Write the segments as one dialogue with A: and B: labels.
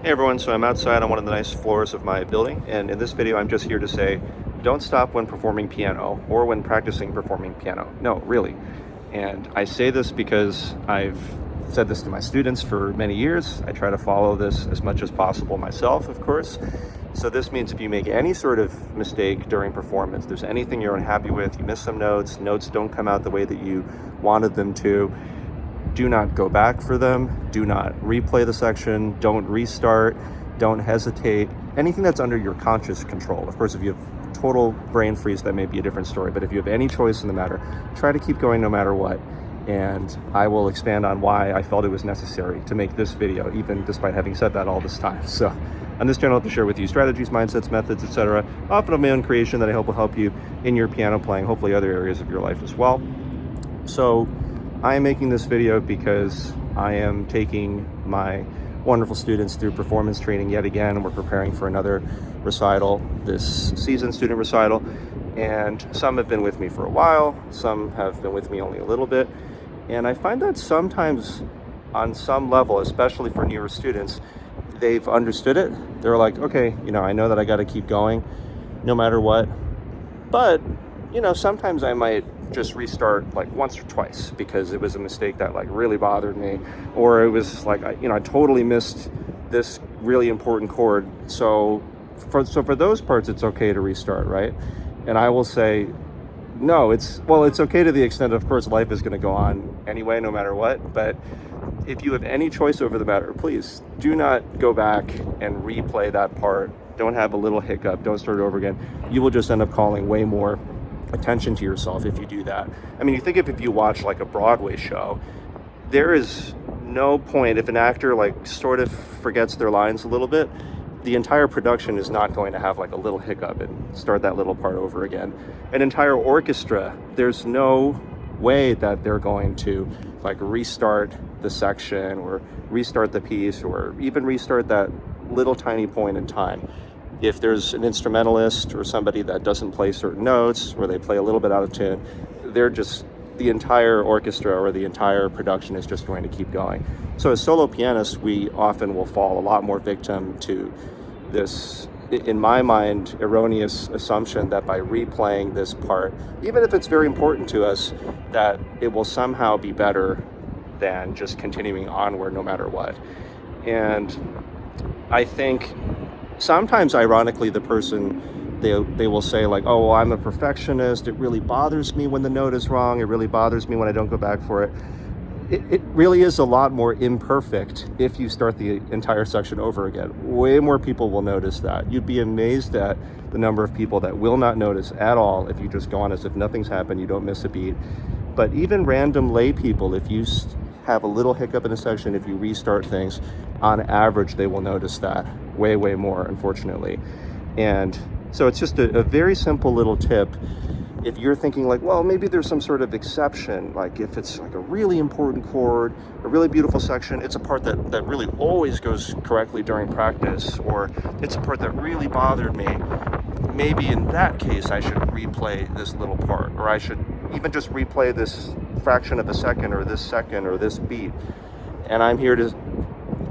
A: Hey everyone, so I'm outside on one of the nice floors of my building, and in this video I'm just here to say, don't stop when performing piano or when practicing performing piano. No, really. And I say this because I've said this to my students for many years. I try to follow this as much as possible myself, of course. So this means if you make any sort of mistake during performance, there's anything you're unhappy with, you miss some notes don't come out the way that you wanted them to, do not go back for them, do not replay the section, don't restart, don't hesitate, anything that's under your conscious control. Of course, if you have total brain freeze, that may be a different story, but if you have any choice in the matter, try to keep going no matter what. And I will expand on why I felt it was necessary to make this video, even despite having said that all this time. So on this channel, I have to share with you strategies, mindsets, methods, etc., often of my own creation that I hope will help you in your piano playing, hopefully other areas of your life as well. So I am making this video because I am taking my wonderful students through performance training yet again. We're preparing for another recital this season, student recital, and some have been with me for a while, some have been with me only a little bit, and I find that sometimes on some level, especially for newer students, they've understood it. They're like, okay, I know that I got to keep going no matter what, but sometimes I might just restart like once or twice because it was a mistake that like really bothered me, or it was like I totally missed this really important chord. So for those parts, it's okay to restart, right? And I will say, no, it's okay to the extent, of course, life is going to go on anyway, no matter what. But if you have any choice over the matter, please do not go back and replay that part. Don't have a little hiccup. Don't start it over again. You will just end up calling way more attention to yourself if you do that. I mean, you think if you watch like a Broadway show, there is no point if an actor like sort of forgets their lines a little bit, the entire production is not going to have like a little hiccup and start that little part over again. An entire orchestra, there's no way that they're going to like restart the section or restart the piece or even restart that little tiny point in time. If there's an instrumentalist or somebody that doesn't play certain notes or they play a little bit out of tune, the entire orchestra or the entire production is just going to keep going. So as solo pianists, we often will fall a lot more victim to this, in my mind, erroneous assumption that by replaying this part, even if it's very important to us, that it will somehow be better than just continuing onward no matter what. And I think sometimes, ironically, the person, they will say like, oh, well, I'm a perfectionist. It really bothers me when the note is wrong. It really bothers me when I don't go back for it. It really is a lot more imperfect if you start the entire section over again. Way more people will notice that. You'd be amazed at the number of people that will not notice at all if you just go on as if nothing's happened, you don't miss a beat. But even random lay people, if you have a little hiccup in a section, if you restart things, on average, they will notice that way more, unfortunately. And so it's just a very simple little tip. If you're thinking like, well, maybe there's some sort of exception, like if it's like a really important chord, a really beautiful section, it's a part that really always goes correctly during practice, or it's a part that really bothered me, maybe in that case I should replay this little part, or I should even just replay this fraction of a second or this beat. And I'm here to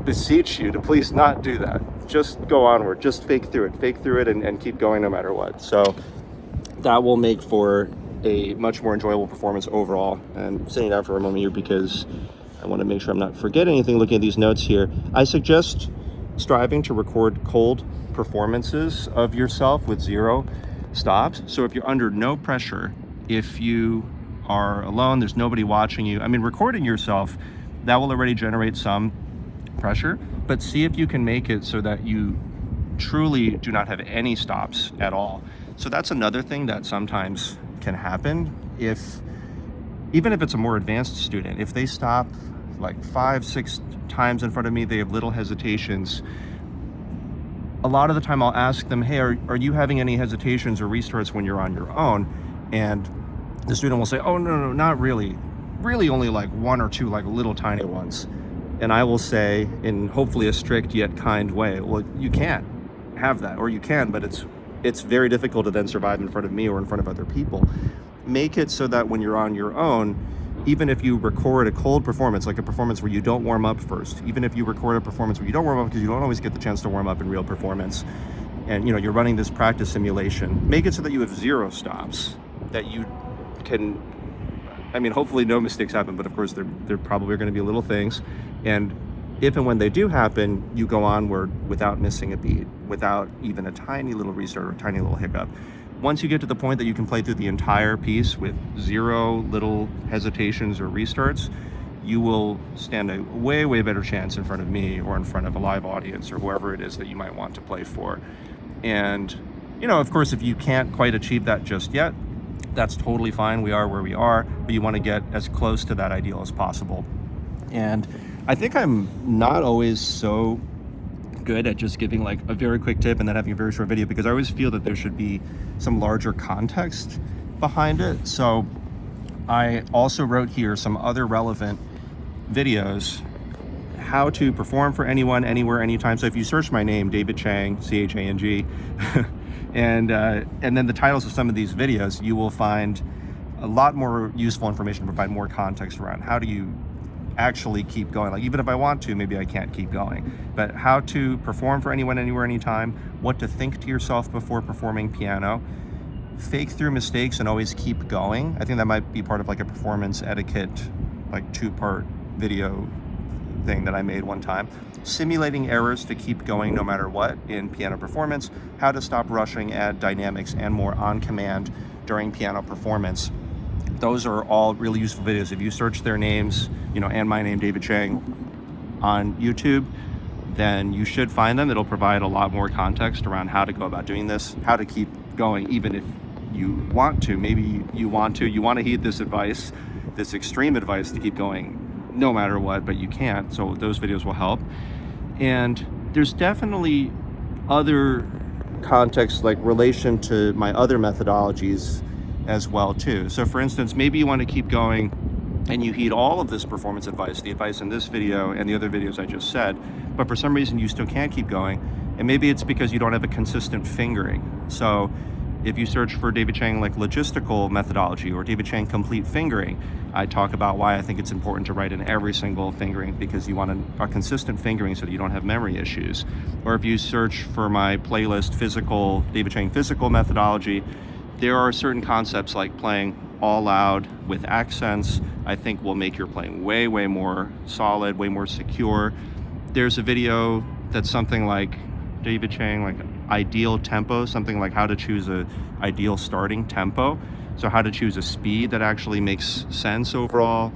A: beseech you to please not do that. Just go onward, just fake through it and keep going no matter what. So that will make for a much more enjoyable performance overall. And sitting down for a moment here because I want to make sure I'm not forgetting anything looking at these notes here. I suggest striving to record cold performances of yourself with 0 stops. So if you're under no pressure, if you are alone, there's nobody watching you, recording yourself, that will already generate some pressure, but see if you can make it so that you truly do not have any stops at all. So that's another thing that sometimes can happen. Even if it's a more advanced student, if they stop like 5-6 times in front of me, they have little hesitations. A lot of the time I'll ask them, hey, are you having any hesitations or restarts when you're on your own? And the student will say, oh, no, not really. Really only like 1 or 2 like little tiny ones. And I will say, in hopefully a strict yet kind way, well, you can't have that, or you can, but it's very difficult to then survive in front of me or in front of other people. Make it so that when you're on your own, even if you record a cold performance, like a performance where you don't warm up first, even if you record a performance where you don't warm up, because you don't always get the chance to warm up in real performance, and you're running this practice simulation, make it so that you have 0 stops, that you can, hopefully no mistakes happen, but of course there probably are going to be little things, and if and when they do happen, you go onward without missing a beat, without even a tiny little restart or a tiny little hiccup. Once you get to the point that you can play through the entire piece with 0 little hesitations or restarts, you will stand a way, way better chance in front of me or in front of a live audience or whoever it is that you might want to play for. And, of course, if you can't quite achieve that just yet, that's totally fine. We are where we are, but you want to get as close to that ideal as possible. And I think I'm not always so good at just giving like a very quick tip and then having a very short video, because I always feel that there should be some larger context behind it. So I also wrote here some other relevant videos, how to perform for anyone, anywhere, anytime. So if you search my name, David Chang, C-H-A-N-G, and then the titles of some of these videos, you will find a lot more useful information, provide more context around how do you actually keep going. Like, even if I want to, maybe I can't keep going, but how to perform for anyone, anywhere, anytime, what to think to yourself before performing piano, fake through mistakes and always keep going. I think that might be part of like a performance etiquette, like 2-part video thing that I made one time. Simulating errors to keep going no matter what in piano performance, how to stop rushing, add dynamics and more on command during piano performance. Those are all really useful videos. If you search their names, and my name, David Chang, on YouTube, then you should find them. It'll provide a lot more context around how to go about doing this, how to keep going, even if you want to. Maybe you want to heed this advice, this extreme advice to keep going no matter what, but you can't. So those videos will help. And there's definitely other context, like relation to my other methodologies as well too. So for instance, maybe you want to keep going and you heed all of this performance advice, the advice in this video and the other videos I just said, but for some reason you still can't keep going, and maybe it's because you don't have a consistent fingering. So if you search for David Chang like logistical methodology or David Chang complete fingering, I talk about why I think it's important to write in every single fingering, because you want a consistent fingering so that you don't have memory issues. Or if you search for my playlist David Chang physical methodology, there are certain concepts like playing all loud with accents, I think will make your playing way, way more solid, way more secure. There's a video that's something like David Chang, like ideal tempo, something like how to choose a ideal starting tempo. So how to choose a speed that actually makes sense overall.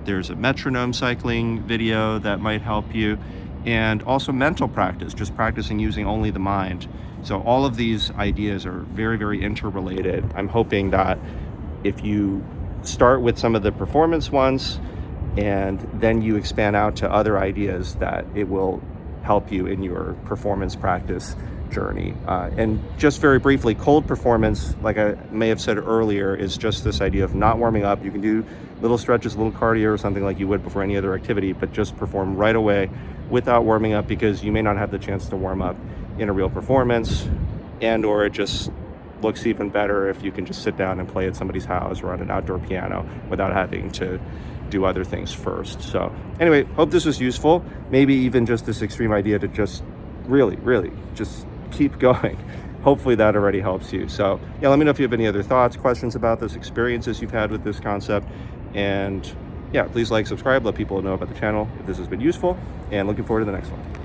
A: There's a metronome cycling video that might help you. And also mental practice, just practicing using only the mind. So all of these ideas are very, very interrelated. I'm hoping that if you start with some of the performance ones and then you expand out to other ideas, that it will help you in your performance practice journey. And just very briefly, cold performance, like I may have said earlier, is just this idea of not warming up. You can do little stretches, a little cardio or something like you would before any other activity, but just perform right away without warming up, because you may not have the chance to warm up in a real performance, and or it just looks even better if you can just sit down and play at somebody's house or on an outdoor piano without having to do other things first. So anyway, hope this was useful. Maybe even just this extreme idea to just really, really just keep going. Hopefully that already helps you. So yeah, let me know if you have any other thoughts, questions about this, experiences you've had with this concept. And yeah, please like, subscribe, let people know about the channel if this has been useful, and looking forward to the next one.